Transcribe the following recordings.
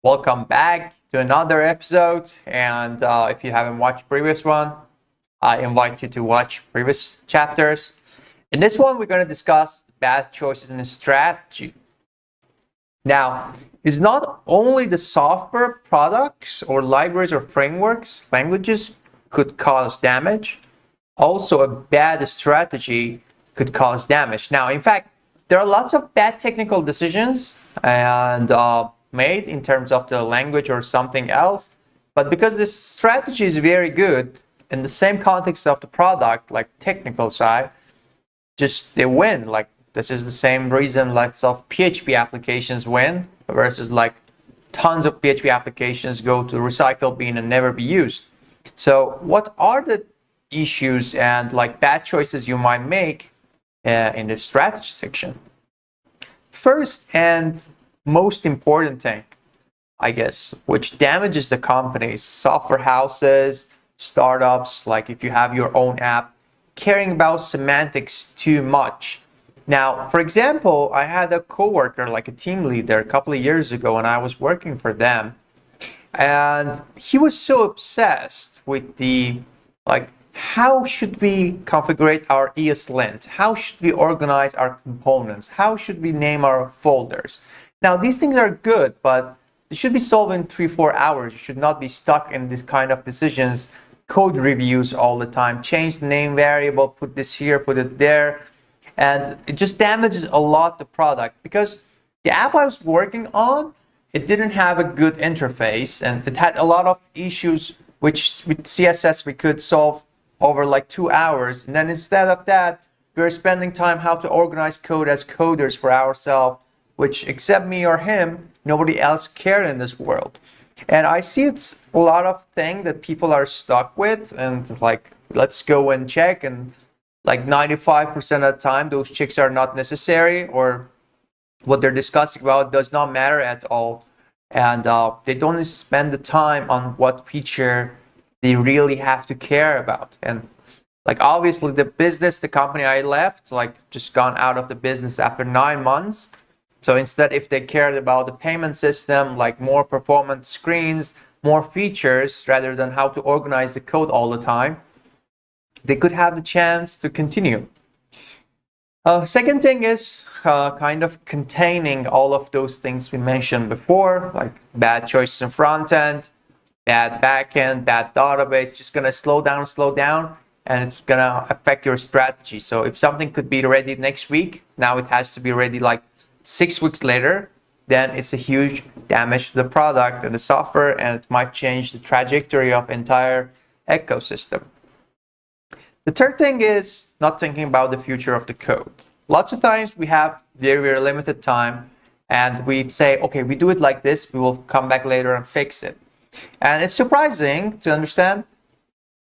Welcome back to another episode. And if you haven't watched previous one, I invite you to watch previous chapters. In this one, we're going to discuss bad choices in strategy. Now, it's not only the software products or libraries or frameworks, languages could cause damage. Also, a bad strategy could cause damage. Now, in fact, there are lots of bad technical decisions and made in terms of the language or something else. But because this strategy is very good in the same context of the product, like technical side, just they win. Like this is the same reason lots of PHP applications win versus like tons of PHP applications go to recycle bin and never be used. So what are the issues and like bad choices you might make in the strategy section? First and most important thing, I guess, which damages the companies, software houses, startups, like if you have your own app, caring about semantics too much. Now, for example, I had a coworker, like a team leader, a couple of years ago, and I was working for them, and he was so obsessed with the like, how should we configure our ESLint? How should we organize our components? How should we name our folders? Now, these things are good, but they should be solved in 3-4 hours. You should not be stuck in this kind of decisions, code reviews all the time, change the name variable, put this here, put it there. And it just damages a lot the product because the app I was working on, it didn't have a good interface and it had a lot of issues which with CSS we could solve over like 2 hours. And then instead of that, we were spending time how to organize code as coders for ourselves, which except me or him, nobody else cared in this world. And I see it's a lot of things that people are stuck with and like, let's go and check, and like 95% of the time, those checks are not necessary or what they're discussing about does not matter at all. And they don't spend the time on what feature they really have to care about. And like obviously the business, the company I left, like just gone out of the business after 9 months. So instead, if they cared about the payment system, like more performant screens, more features, rather than how to organize the code all the time, they could have the chance to continue. Second thing is kind of containing all of those things we mentioned before, like bad choices in front end, bad back end, bad database, just gonna slow down, and it's gonna affect your strategy. So if something could be ready next week, now it has to be ready like 6 weeks later, then it's a huge damage to the product and the software, and it might change the trajectory of entire ecosystem. The third thing is not thinking about the future of the code. Lots of times we have very limited time and we say, okay, we do it like this, we will come back later and fix it. And it's surprising to understand,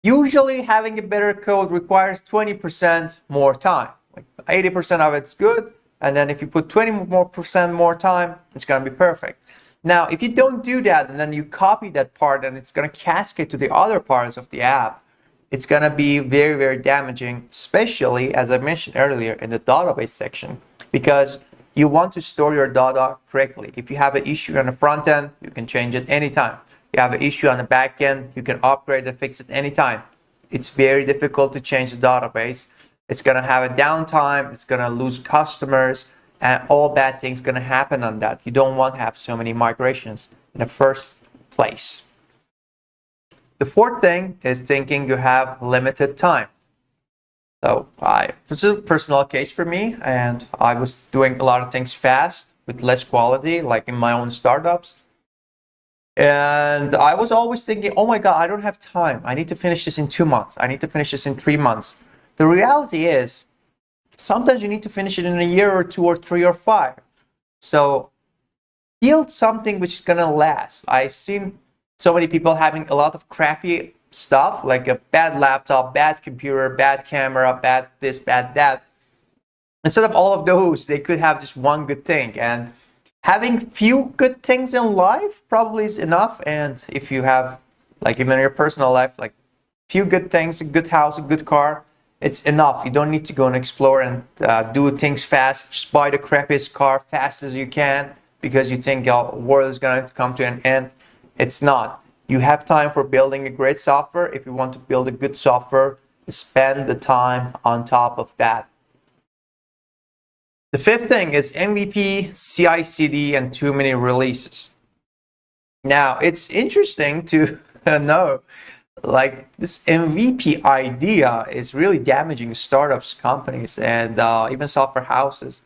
usually having a better code requires 20% more time. Like 80% of it's good, and then if you put 20% more time, it's going to be perfect. Now, if you don't do that and then you copy that part and it's going to cascade to the other parts of the app, it's going to be very damaging, especially as I mentioned earlier in the database section, because you want to store your data correctly. If you have an issue on the front end, you can change it anytime. You have an issue on the back end, you can upgrade and fix it anytime. It's very difficult to change the database. It's going to have a downtime, it's going to lose customers, and all bad things going to happen on that. You don't want to have so many migrations in the first place. The fourth thing is thinking you have limited time. So this is a personal case for me, and I was doing a lot of things fast with less quality, like in my own startups. And I was always thinking, oh my God, I don't have time. I need to finish this in 2 months. I need to finish this in 3 months. The reality is, sometimes you need to finish it in a year or 2 or 3 or 5. So build something which is gonna last. I've seen so many people having a lot of crappy stuff, like a bad laptop, bad computer, bad camera, bad this, bad that. Instead of all of those, they could have just one good thing. And having few good things in life probably is enough. And if you have, like even in your personal life, like few good things, a good house, a good car, it's enough. You don't need to go and explore and do things fast. Just buy the crappiest car fast as you can. because you think the world is going to come to an end. It's not. You have time for building a great software. If you want to build a good software, spend the time on top of that. The fifth thing is MVP, CI/CD, and too many releases. Now, it's interesting to know, like, this MVP idea is really damaging startups, companies, and even software houses.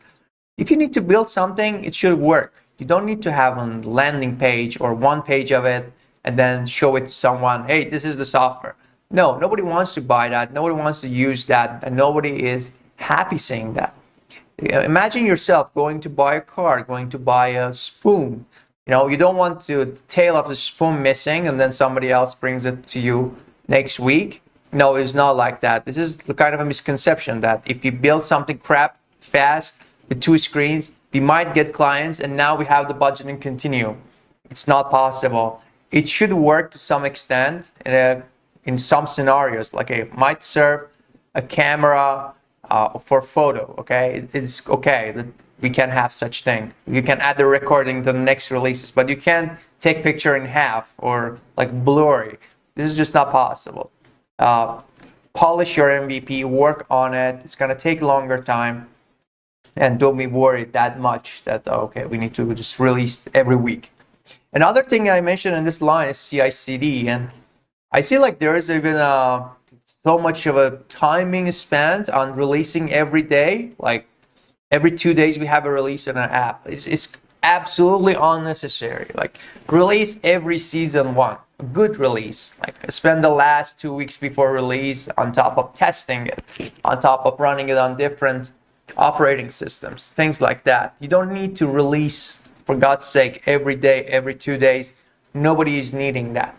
If you need to build something, it should work. You don't need to have a landing page or one page of it and then show it to someone, hey, this is the software. No, nobody wants to buy that. Nobody wants to use that, and nobody is happy seeing that. Imagine yourself going to buy a car, going to buy a spoon. You don't want the tail of the spoon missing and then somebody else brings it to you next week. No, it's not like that. This is the kind of a misconception that if you build something crap fast with 2 screens, we might get clients and now we have the budget and continue. It's not possible. It should work to some extent in some scenarios, like it might serve a camera for photo, okay? It's okay that we can have such thing. You can add the recording to the next releases, but you can't take picture in half or like blurry. This is just not possible. Polish your MVP, work on it. It's gonna take longer time, and don't be worried that much that, okay, we need to just release every week. Another thing I mentioned in this line is CI/CD, and I see like there is even so much of a timing spent on releasing every day. Like every 2 days we have a release in an app. It's absolutely unnecessary. Like release every season one, a good release. Like spend the last 2 weeks before release on top of testing it, on top of running it on different operating systems, things like that. You don't need to release, for God's sake, every day, every 2 days. Nobody is needing that.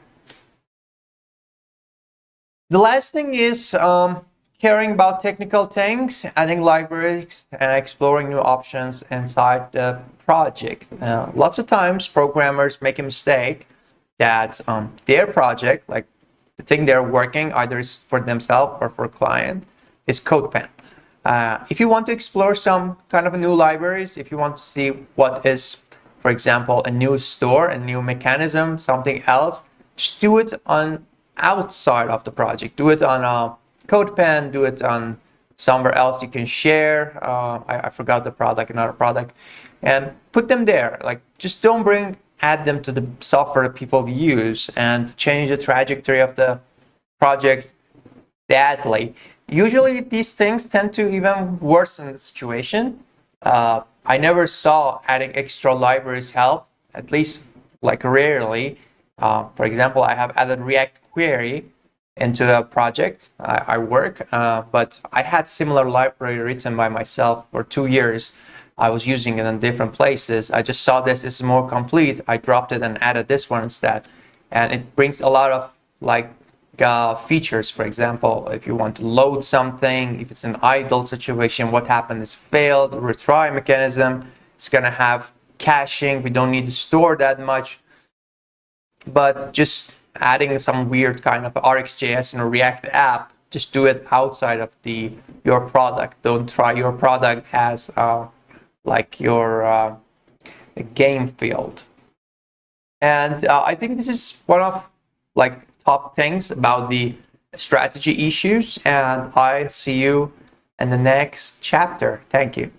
The last thing is caring about technical things, adding libraries, and exploring new options inside the project. Lots of times programmers make a mistake that their project, like the thing they're working, either is for themselves or for a client, is CodePen. If you want to explore some kind of new libraries, if you want to see what is, for example, a new store, a new mechanism, something else, just do it on outside of the project. Do it on CodePen, do it on somewhere else you can share. I forgot the product, another product, and put them there. Like just don't add them to the software that people use and change the trajectory of the project badly. Usually these things tend to even worsen the situation. I never saw adding extra libraries help, at least like rarely. For example, I have added React query into a project I work, but I had similar library written by myself for 2 years. I was using it in different places. I just saw this is more complete. I dropped it and added this one instead. And it brings a lot of like features. For example, if you want to load something, if it's an idle situation, what happened is failed, retry mechanism. It's gonna have caching. We don't need to store that much. But just adding some weird kind of RxJS in a React app, just do it outside of your product. Don't try your product as like your game field. And I think this is one of like top things about the strategy issues. And I see you in the next chapter. Thank you.